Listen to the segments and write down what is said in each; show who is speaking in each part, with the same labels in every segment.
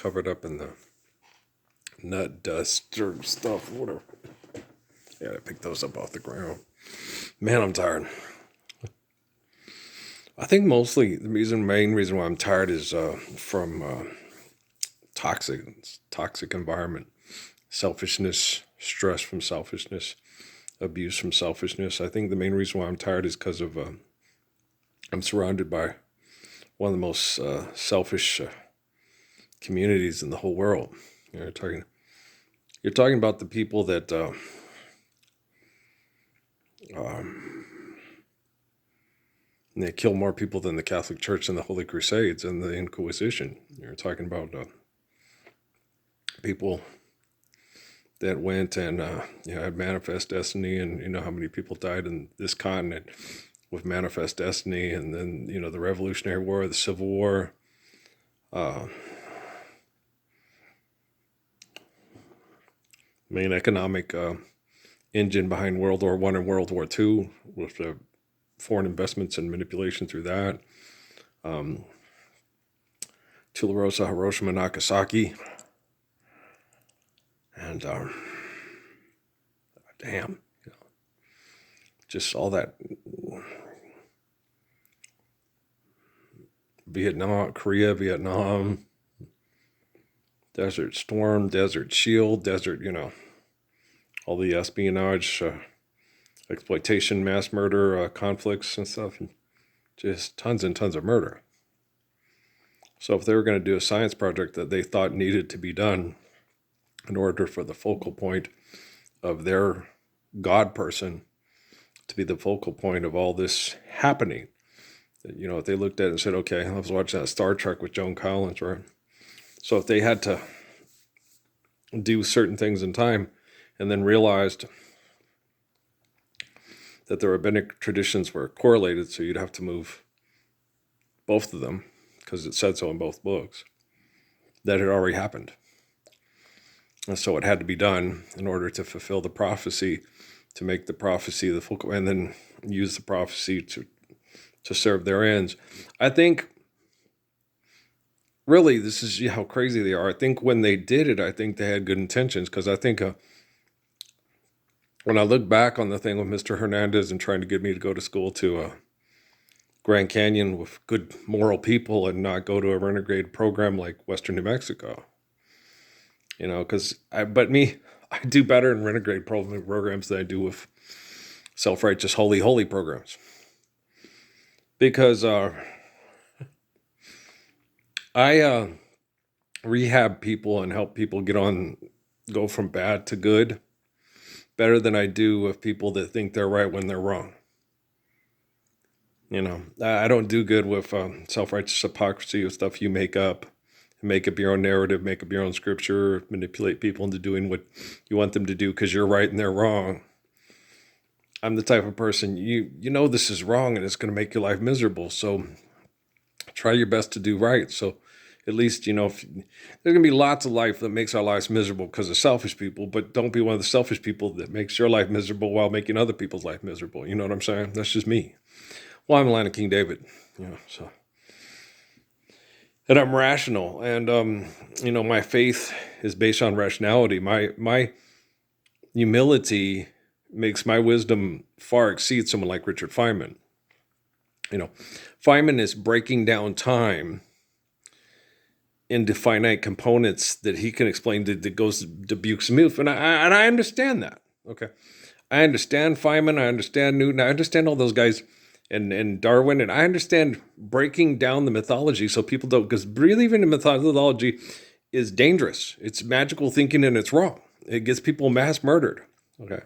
Speaker 1: covered up in the nut dust or stuff, whatever. Yeah, I picked those up off the ground. Man, I'm tired. I think mostly the main reason why I'm tired is from toxic environment, selfishness, stress from selfishness, abuse from selfishness. I think the main reason why I'm tired is because of I'm surrounded by one of the most selfish communities in the whole world. You're talking about the people that they kill more people than the Catholic Church and the Holy Crusades and the Inquisition. You're talking about people that went and had manifest destiny, and you know how many people died in this continent with manifest destiny, and then the Revolutionary War, the Civil War. Main economic engine behind World War I and World War II with the foreign investments and manipulation through that. Tularosa, Hiroshima, Nagasaki. And damn, just all that Korea, Vietnam, Desert Storm, Desert Shield, all the espionage, exploitation, mass murder, conflicts and stuff, and just tons and tons of murder. So if they were going to do a science project that they thought needed to be done in order for the focal point of their God person to be the focal point of all this happening, if they looked at it and said, okay, I was watching that Star Trek with Joan Collins, right? So if they had to do certain things in time and then realized that the rabbinic traditions were correlated, so you'd have to move both of them because it said so in both books, that had already happened. And so it had to be done in order to fulfill the prophecy, to make the prophecy the focal, and then use the prophecy to serve their ends. I think, really, this is how crazy they are. I think when they did it, I think they had good intentions, because I think when I look back on the thing with Mr. Hernandez and trying to get me to go to school to Grand Canyon with good moral people and not go to a renegade program like Western New Mexico, because I do better in renegade programs than I do with self-righteous holy programs, because I rehab people and help people go from bad to good better than I do with people that think they're right when they're wrong. I don't do good with self-righteous hypocrisy, with stuff you make up your own narrative, make up your own scripture, manipulate people into doing what you want them to do because you're right and they're wrong. I'm the type of person, you know this is wrong and it's going to make your life miserable, so try your best to do right. So at least, there's going to be lots of life that makes our lives miserable because of selfish people, but don't be one of the selfish people that makes your life miserable while making other people's life miserable. You know what I'm saying? That's just me. Well, I'm a line of King David, so. And I'm rational, and, my faith is based on rationality. My humility makes my wisdom far exceed someone like Richard Feynman. Feynman is breaking down time into finite components that he can explain that goes to Buchs-Smith, and I understand that. Okay, I understand Feynman, I understand Newton, I understand all those guys, and Darwin, and I understand breaking down the mythology so people don't, because believing in mythology is dangerous. It's magical thinking and it's wrong. It gets people mass murdered. Okay.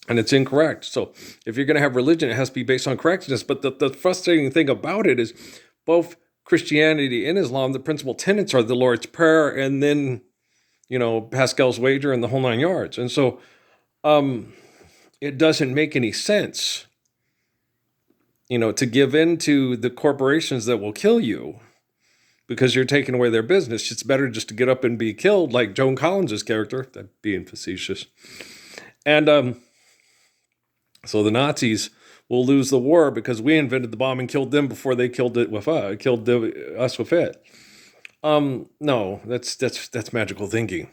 Speaker 1: And it's incorrect. So if you're going to have religion, it has to be based on correctness. But the frustrating thing about it is both Christianity and Islam, the principal tenets are the Lord's Prayer and then, Pascal's wager and the whole 9 yards. And so it doesn't make any sense, to give in to the corporations that will kill you because you're taking away their business. It's better just to get up and be killed like Joan Collins' character. That being facetious. And so the Nazis will lose the war because we invented the bomb and killed them before they killed us with it. No, that's magical thinking.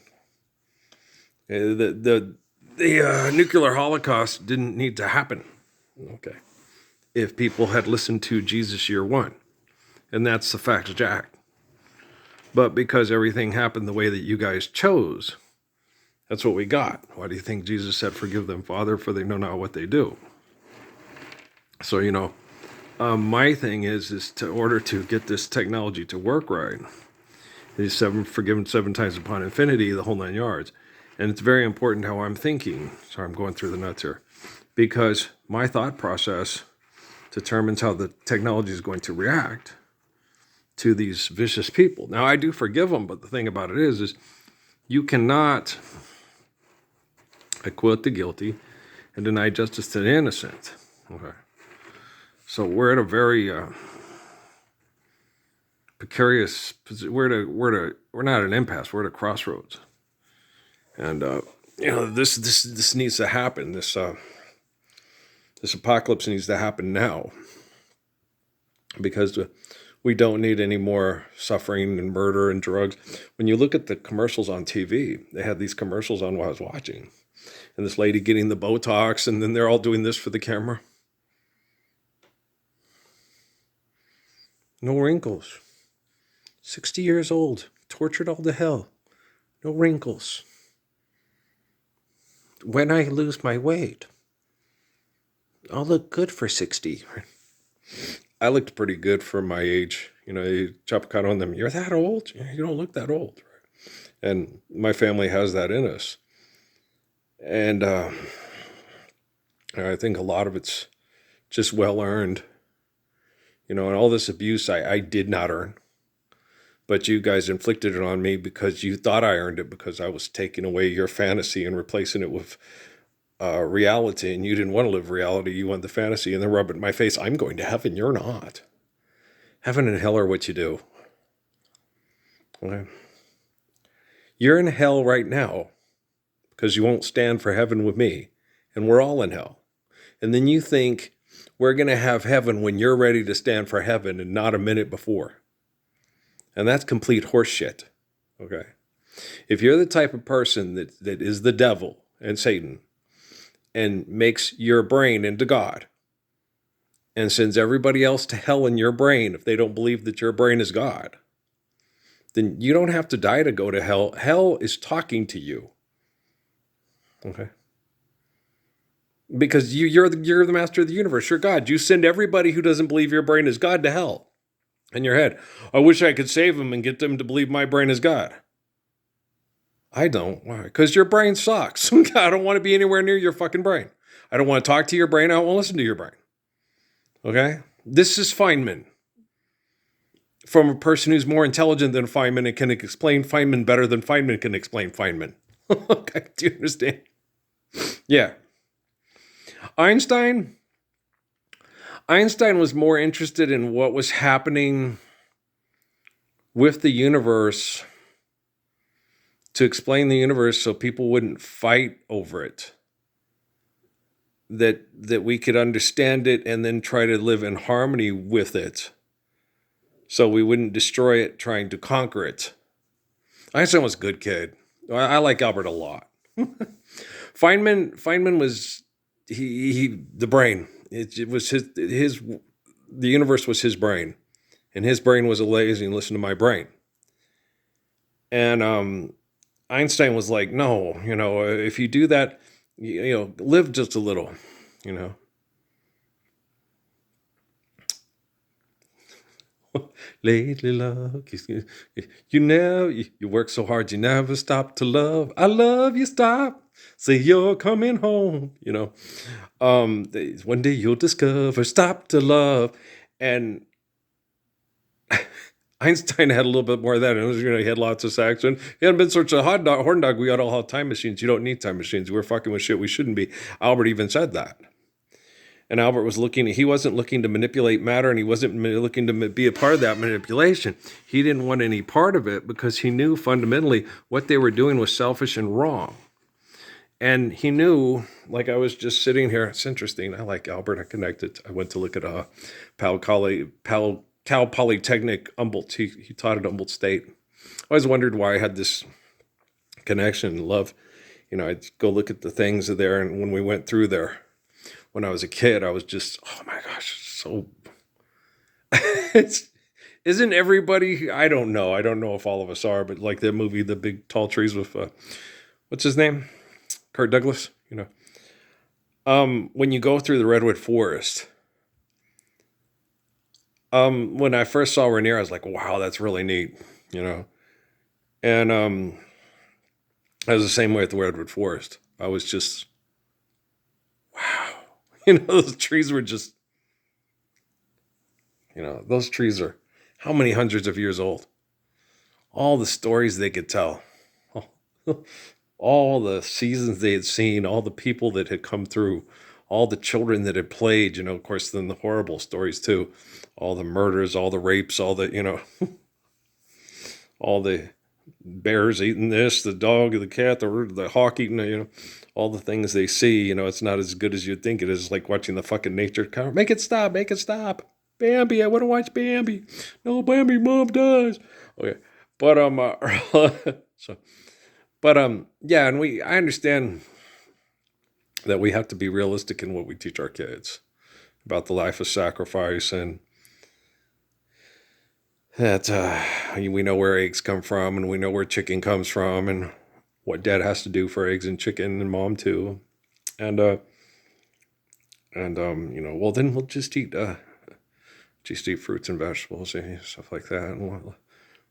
Speaker 1: The nuclear holocaust didn't need to happen. Okay, if people had listened to Jesus year one, and that's the fact, Jack. But because everything happened the way that you guys chose, that's what we got. Why do you think Jesus said, "Forgive them, Father, for they know not what they do"? So my thing is to order to get this technology to work right. He's forgiven 7 times upon infinity, the whole 9 yards. And it's very important how I'm thinking. Sorry, I'm going through the nuts here. Because my thought process determines how the technology is going to react to these vicious people. Now, I do forgive them, but the thing about it is you cannot acquit the guilty and deny justice to the innocent. Okay. So we're at a very precarious. We're not at an impasse. We're at a crossroads, and this needs to happen. This apocalypse needs to happen now, because we don't need any more suffering and murder and drugs. When you look at the commercials on TV, they had these commercials on while I was watching, and this lady getting the Botox, and then they're all doing this for the camera. No wrinkles. 60 years old, tortured all to hell. No wrinkles. When I lose my weight, I'll look good for 60. I looked pretty good for my age. You chop a cut on them. You're that old? You don't look that old. And my family has that in us. And I think a lot of it's just well earned. And all this abuse I did not earn. But you guys inflicted it on me because you thought I earned it, because I was taking away your fantasy and replacing it with reality. And you didn't want to live reality. You want the fantasy, and then rub it in my face. I'm going to heaven. You're not. Heaven and hell are what you do. Okay. You're in hell right now because you won't stand for heaven with me. And we're all in hell. And then you think we're going to have heaven when you're ready to stand for heaven and not a minute before. And that's complete horseshit. Okay. If you're the type of person that is the devil and Satan and makes your brain into God and sends everybody else to hell in your brain if they don't believe that your brain is God, then you don't have to die to go to hell. Hell is talking to you. Okay. Because you're the master of the universe. You're God. You send everybody who doesn't believe your brain is God to hell. In your head, I wish I could save them and get them to believe my brain is God. I don't. Why? Because your brain sucks. I don't want to be anywhere near your fucking brain. I don't want to talk to your brain. I don't want to listen to your brain. Okay? This is Feynman. From a person who's more intelligent than Feynman and can explain Feynman better than Feynman can explain Feynman. Okay, do you understand? Yeah. Einstein was more interested in what was happening with the universe to explain the universe so people wouldn't fight over it. That we could understand it and then try to live in harmony with it so we wouldn't destroy it trying to conquer it. Einstein was a good kid. I like Albert a lot. Feynman was the brain. It was the universe was his brain, and his brain was a lazy and listen to my brain. And Einstein was like, no, if you do that, live just a little, Lately, love, you work so hard, you never stop to love. I love you, stop. Say you're coming home, one day you'll discover, stop to love. And Einstein had a little bit more of that. And he had lots of sex. And he hadn't been such a horn dog. We all have time machines. You don't need time machines. We're fucking with shit we shouldn't be. Albert even said that. And Albert was he wasn't looking to manipulate matter, and he wasn't looking to be a part of that manipulation. He didn't want any part of it because he knew fundamentally what they were doing was selfish and wrong. And he knew, like I was just sitting here, it's interesting. I like Albert. I connected. I went to look at Cal Polytechnic, Humboldt. He taught at Humboldt State. always wondered why I had this connection and love. I'd go look at the things there, and when we went through there, when I was a kid, I was just, oh my gosh, so it's isn't everybody? I don't know. I don't know if all of us are, but like that movie, The Big Tall Trees with what's his name, Kurt Douglas. When you go through the redwood forest, when I first saw Rainier, I was like, wow, that's really neat, and I was the same way with the redwood forest. I was just, wow, those trees were just, those trees are how many hundreds of years old? All the stories they could tell, all the seasons they had seen, all the people that had come through, all the children that had played, of course, then the horrible stories too, all the murders, all the rapes, all the, all the bears eating this, the dog, the cat, the hawk eating, all the things they see, it's not as good as you'd think it is. It's like watching the fucking nature cover. Make it stop, make it stop. Bambi, I want to watch Bambi. No, Bambi, mom dies. Okay. But so yeah, and I understand that we have to be realistic in what we teach our kids about the life of sacrifice, and that we know where eggs come from, and we know where chicken comes from, and what dad has to do for eggs and chicken, and mom too, and well, then we'll just eat fruits and vegetables and stuff like that, and we'll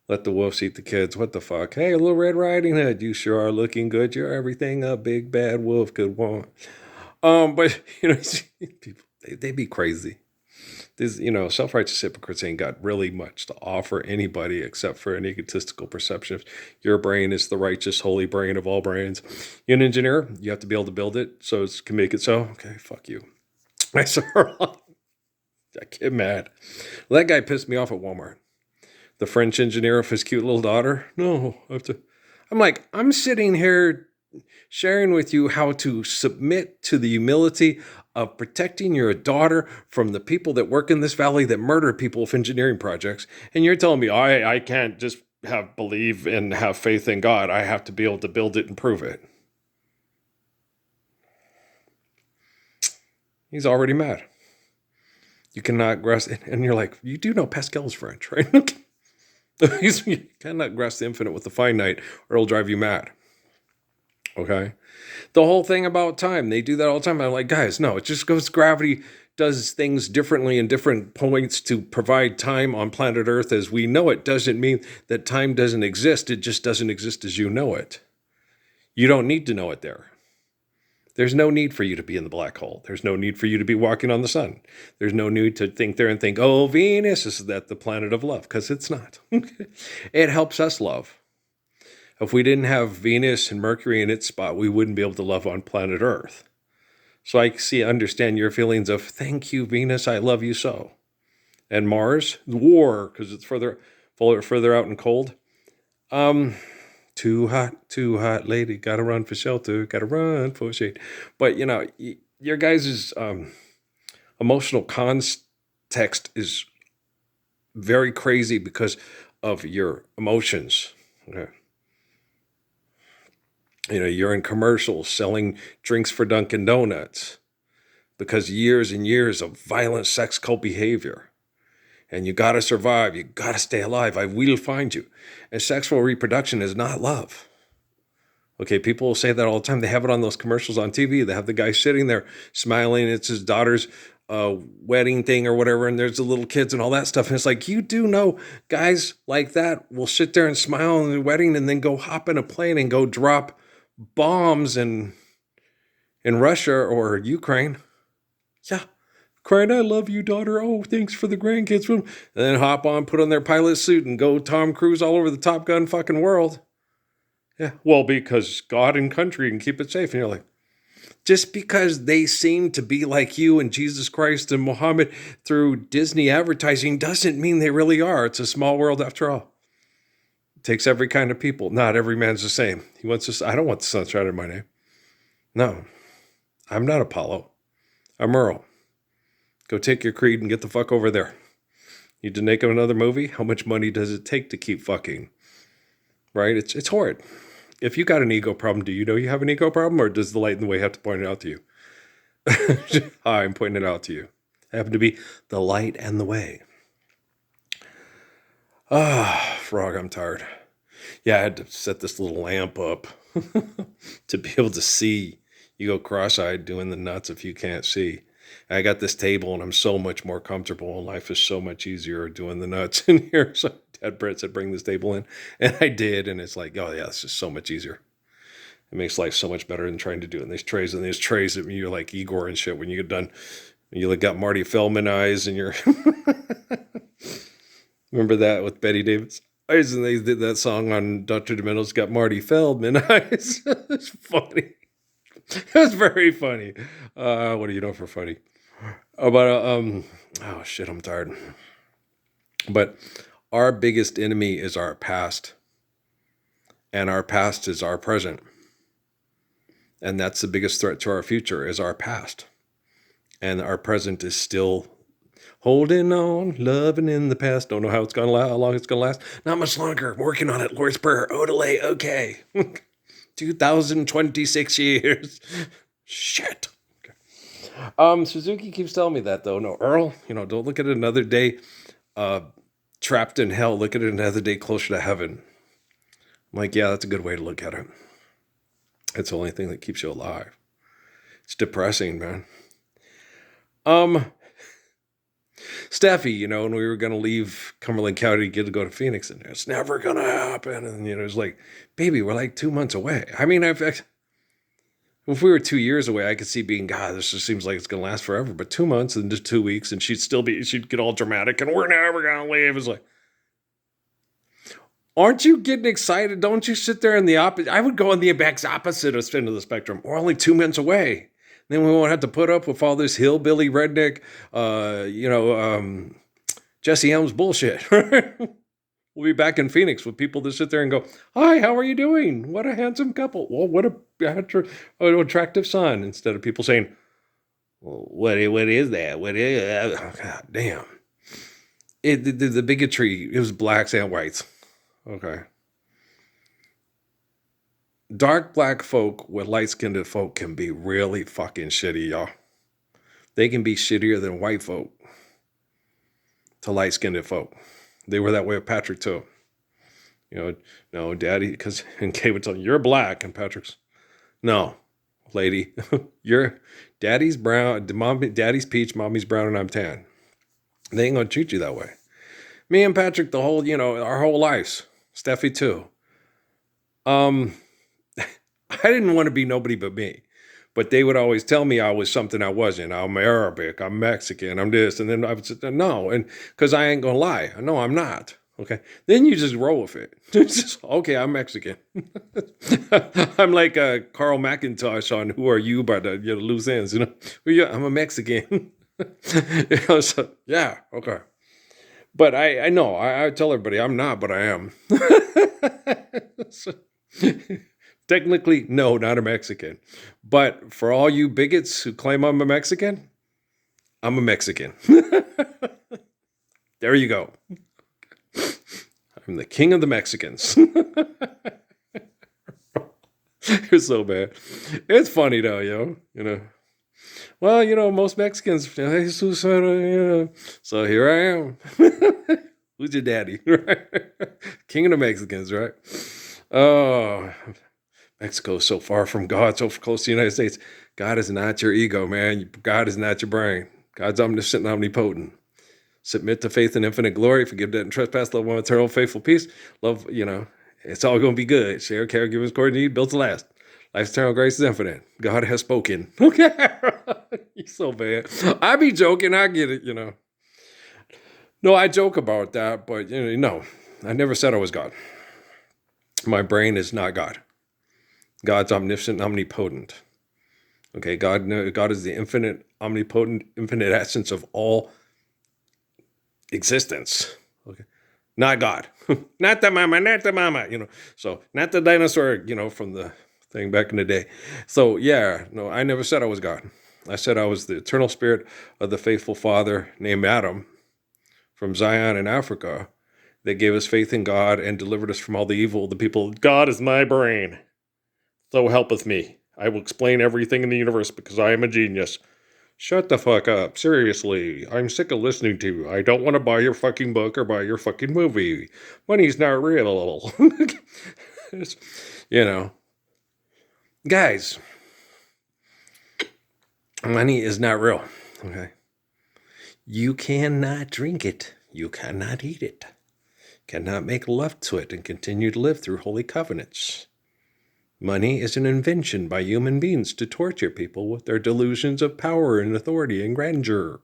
Speaker 1: let the wolves eat the kids. What the fuck? Hey, Little Red Riding Hood, you sure are looking good. You're everything a big bad wolf could want. But people they be crazy. This, self-righteous hypocrites ain't got really much to offer anybody except for an egotistical perception of your brain is the righteous, holy brain of all brains. You're an engineer, you have to be able to build it so it can make it so. Okay, fuck you. I get mad. Well, that guy pissed me off at Walmart. The French engineer of his cute little daughter. No, I'm like, I'm sitting here sharing with you how to submit to the humility of protecting your daughter from the people that work in this valley that murder people with engineering projects. And you're telling me I can't just believe and have faith in God. I have to be able to build it and prove it. He's already mad. You cannot grasp, and you're like, you do know Pascal's French, right? You cannot grasp the infinite with the finite, or it'll drive you mad. Okay? The whole thing about time, they do that all the time. I'm like, guys, no, it just goes, gravity does things differently in different points to provide time on planet Earth as we know it. Doesn't mean that time doesn't exist. It just doesn't exist as you know it. You don't need to know it there. There's no need for you to be in the black hole. There's no need for you to be walking on the sun. There's no need to think there and think, oh, Venus, is that the planet of love? Because it's not. It helps us love. If we didn't have Venus and Mercury in its spot, we wouldn't be able to love on planet Earth. So I understand your feelings of, thank you, Venus, I love you so. And Mars, war, because it's further out and cold. Too hot, lady, gotta run for shelter, gotta run for shade. But, your guys' emotional context is very crazy because of your emotions. Okay. You're in commercials selling drinks for Dunkin' Donuts because years and years of violent sex cult behavior. And you got to survive. You got to stay alive. I will find you. And sexual reproduction is not love. Okay, people will say that all the time. They have it on those commercials on TV. They have the guy sitting there smiling. It's his daughter's wedding thing or whatever. And there's the little kids and all that stuff. And it's like, you do know guys like that will sit there and smile on the wedding and then go hop in a plane and go drop bombs in Russia or Ukraine. Yeah. Crying, I love you, daughter. Oh, thanks for the grandkids. And then hop on, put on their pilot suit, and go Tom Cruise all over the Top Gun fucking world. Yeah, well, because God and country can keep it safe. And you're like, just because they seem to be like you and Jesus Christ and Muhammad through Disney advertising doesn't mean they really are. It's a small world after all. It takes every kind of people. Not every man's the same. He wants to. I don't want the sunshine in my name. No, I'm not Apollo. I'm Earl. Go take your creed and get the fuck over there. Need to make another movie? How much money does it take to keep fucking? right? It's horrid. If you got an ego problem, do you know you have an ego problem, or does the light in the way have to point it out to you? Hi, I'm pointing it out to you. I happen to be the light and the way. Frog, I'm tired. Yeah, I had to set this little lamp up to be able to see. You go cross-eyed doing the nuts if you can't see. I got this table and I'm so much more comfortable and life is so much easier doing the nuts in here. So Dad Brett said, bring this table in. And I did. And it's like, oh yeah, this is so much easier. It makes life so much better than trying to do it in these trays. And these trays that you're like Igor and shit when you get done. You got Marty Feldman eyes and you're... Remember that with Betty Davis? And they did that song on Dr. Demento's got Marty Feldman eyes. It's funny. It was very funny. What do you know for funny? Oh shit, I'm tired. But our biggest enemy is our past. And our past is our present. And that's the biggest threat to our future is our past. And our present is still holding on, loving in the past. Don't know how it's gonna last, how long it's gonna last. Not much longer. I'm working on it. Lord's Prayer. Odelay. Okay. 2026 years. Shit. Okay. Suzuki keeps telling me that though. No, Earl, don't look at another day trapped in hell. Look at it another day closer to heaven. I'm like, yeah, that's a good way to look at it. It's the only thing that keeps you alive. It's depressing, man. Steffi, when we were going to leave Cumberland County to go to Phoenix, and it's never going to happen. And, it's like, baby, we're like 2 months away. I mean, if we were 2 years away, I could see being, God, this just seems like it's going to last forever. But 2 months and just 2 weeks, and she'd get all dramatic, and we're never going to leave. It's like, aren't you getting excited? Don't you sit there in the opposite? I would go on the exact opposite end of the spectrum. We're only 2 months away. Then we won't have to put up with all this hillbilly redneck, Jesse Helms bullshit. We'll be back in Phoenix with people that sit there and go, hi, how are you doing? What a handsome couple. Well, what a attractive son. Instead of people saying, well, what is that? What is God damn. The bigotry, it was blacks and whites. Okay. Dark black folk with light-skinned folk can be really fucking shitty, y'all. They can be shittier than white folk to light-skinned folk. They were that way with Patrick, too. No, Daddy, because Kay would tell me, you're black, and Patrick's, no, lady, you're, Daddy's brown, Daddy's peach, Mommy's brown, and I'm tan. They ain't gonna treat you that way. Me and Patrick, the whole, our whole lives. Steffi, too. I didn't want to be nobody but me, but they would always tell me I was something I wasn't. I'm Arabic, I'm Mexican, I'm this. And then I would say, no, and because I ain't going to lie. No, I'm not. Okay. Then you just roll with it. Okay, I'm Mexican. I'm like Carl McIntosh on Who Are You by the loose ends. Well, yeah, I'm a Mexican. So, yeah, okay. But I know, I tell everybody I'm not, but I am. Technically, no, not a Mexican. But for all you bigots who claim I'm a Mexican, I'm a Mexican. There you go. I'm the king of the Mexicans. You're so bad. It's funny though, Well, most Mexicans, so here I am. Who's your daddy? King of the Mexicans, right? Oh, Mexico is so far from God, so close to the United States. God is not your ego, man. God is not your brain. God's omniscient and omnipotent. Submit to faith and infinite glory. Forgive debt and trespass. Love one eternal, faithful peace. Love, it's all going to be good. Share, caregivers, according to need, built to last. Life's eternal grace is infinite. God has spoken. Okay. You're so bad. I be joking. I get it, No, I joke about that, but, no. I never said I was God. My brain is not God. God's omniscient, omnipotent. Okay, God is the infinite, omnipotent, infinite essence of all existence. Okay, not God, not the mama, So not the dinosaur, from the thing back in the day. So yeah, no, I never said I was God. I said I was the eternal spirit of the faithful Father named Adam from Zion in Africa, that gave us faith in God and delivered us from all the evil. The people, God is my brain. So helpeth me. I will explain everything in the universe because I am a genius. Shut the fuck up. Seriously. I'm sick of listening to you. I don't want to buy your fucking book or buy your fucking movie. Money's not real. You know. Guys, money is not real. Okay. You cannot drink it. You cannot eat it. Cannot make love to it and continue to live through holy covenants. Money is an invention by human beings to torture people with their delusions of power and authority and grandeur.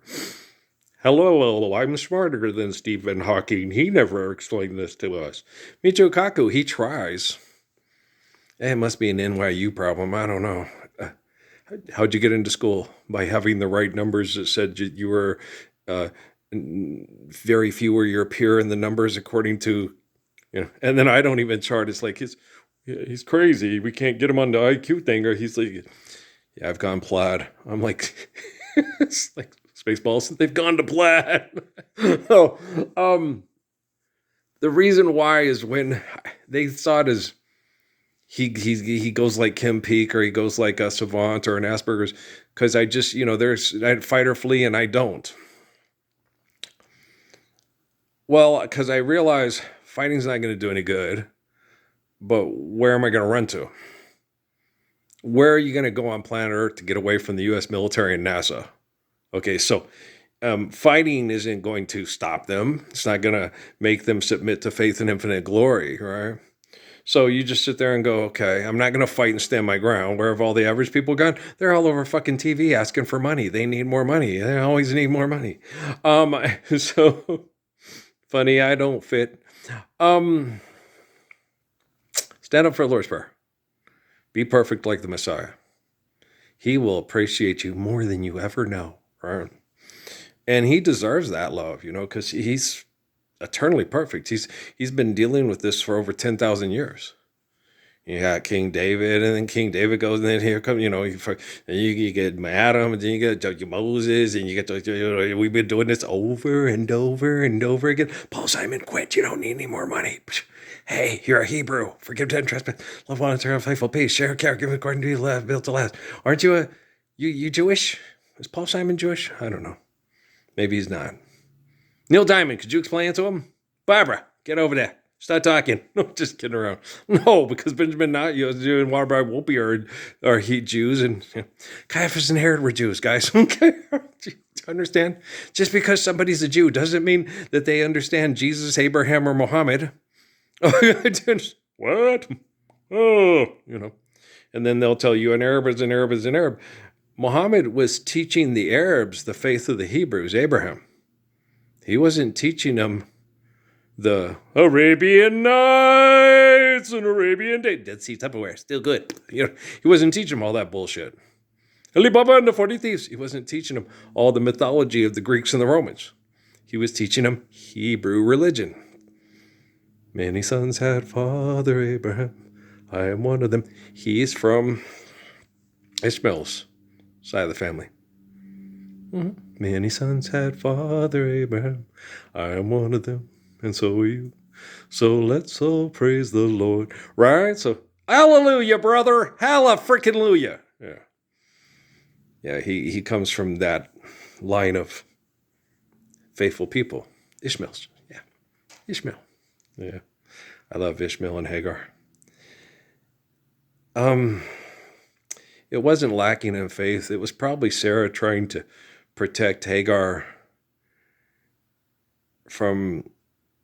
Speaker 1: Hello, I'm smarter than Stephen Hawking. He never explained this to us. Michio Kaku, he tries. It must be an NYU problem. I don't know. How'd you get into school? By having the right numbers that said you were very few were your peer in the numbers according to, and then I don't even chart. It's like he's crazy. We can't get him on the IQ thing. Or he's like, yeah, I've gone plaid. I'm like, it's like Spaceballs. They've gone to plaid. The reason why is when they saw it as he goes like Kim Peek or he goes like a Savant or an Asperger's, because I just, I fight or flee and I don't. Well, because I realize fighting's not going to do any good, but where am I going to run to? Where are you going to go on planet Earth to get away from the U.S. military and NASA? Okay, so fighting isn't going to stop them. It's not going to make them submit to faith and infinite glory, right? So you just sit there and go, okay, I'm not going to fight and stand my ground. Where have all the average people gone? They're all over fucking TV asking for money. They need more money. They always need more money. So funny, I don't fit. Stand up for the Lord's Prayer. Be perfect like the Messiah. He will appreciate you more than you ever know, right? And he deserves that love, because he's eternally perfect. He's been dealing with this for over 10,000 years. You got King David, and then King David goes, and then here comes, you get Adam, and then you get Moses, and you get, we've been doing this over and over and over again. Paul Simon, quit. You don't need any more money. Hey, you're a Hebrew. Forgive 10 trespasses. Love one another, faithful peace. Share care, give according to your love, built to last. Aren't you you Jewish? Is Paul Simon Jewish? I don't know. Maybe he's not. Neil Diamond, could you explain it to him? Barbara, get over there. Start talking. No, just kidding around. No, because Benjamin not you and Waterbury Wolpe are he Jews, and Caiaphas and Herod were Jews, guys. Okay, do you understand? Just because somebody's a Jew doesn't mean that they understand Jesus, Abraham, or Muhammad. What? Oh, and then they'll tell you an Arab is an Arab is an Arab. Muhammad was teaching the Arabs the faith of the Hebrews, Abraham. He wasn't teaching them the Arabian Nights and Arabian Day. Dead Sea Tupperware, still good. He wasn't teaching them all that bullshit. Ali Baba and the 40 Thieves. He wasn't teaching them all the mythology of the Greeks and the Romans. He was teaching them Hebrew religion. Many sons had Father Abraham. I am one of them. He's from Ishmael's side of the family. Mm-hmm. Many sons had Father Abraham. I am one of them, and so are you. So let's all praise the Lord. Right? So, hallelujah, brother. Halla-freaking-lujah. Yeah. Yeah, he comes from that line of faithful people. Ishmael's. Yeah. Ishmael. Yeah. I love Ishmael and Hagar. It wasn't lacking in faith. It was probably Sarah trying to protect Hagar from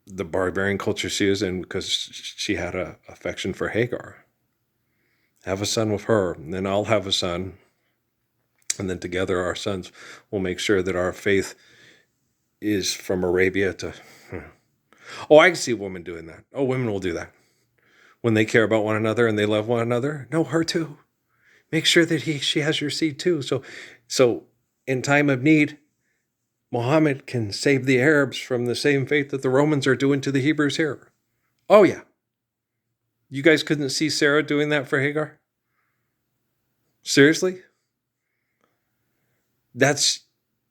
Speaker 1: the barbarian culture she was in because she had an affection for Hagar. Have a son with her, and then I'll have a son. And then together our sons will make sure that our faith is from Arabia to... Oh, I can see a woman doing that. Oh, women will do that. When they care about one another and they love one another, no, her too. Make sure that she has your seed too. So in time of need, Muhammad can save the Arabs from the same fate that the Romans are doing to the Hebrews here. Oh, yeah. You guys couldn't see Sarah doing that for Hagar? Seriously? That's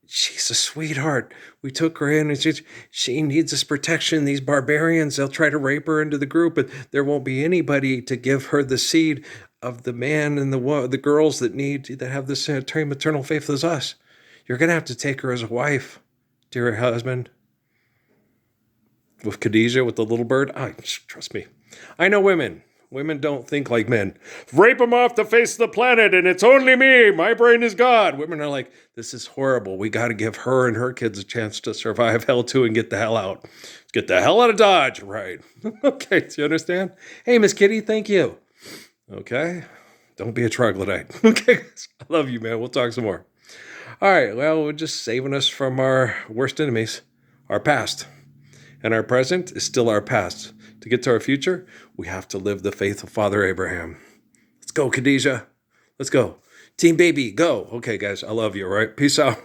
Speaker 1: she's a sweetheart. We took her in, and she needs this protection. These barbarians, they'll try to rape her into the group, but there won't be anybody to give her the seed of the man and the girls that have the same maternal faith as us. You're going to have to take her as a wife, dear husband. With Khadijah, with the little bird, trust me. I know women. Women don't think like men. Rape them off the face of the planet, and it's only me. My brain is God. Women are like, this is horrible. We got to give her and her kids a chance to survive hell too and get the hell out. Get the hell out of Dodge. Right. Okay, do you understand? Hey, Miss Kitty, thank you. Okay. Don't be a troglodyte. Okay, I love you, man. We'll talk some more. All right, well, we're just saving us from our worst enemies, our past. And our present is still our past. To get to our future, we have to live the faith of Father Abraham. Let's go, Khadijah. Let's go. Team baby, go. Okay, guys, I love you, all right? Peace out.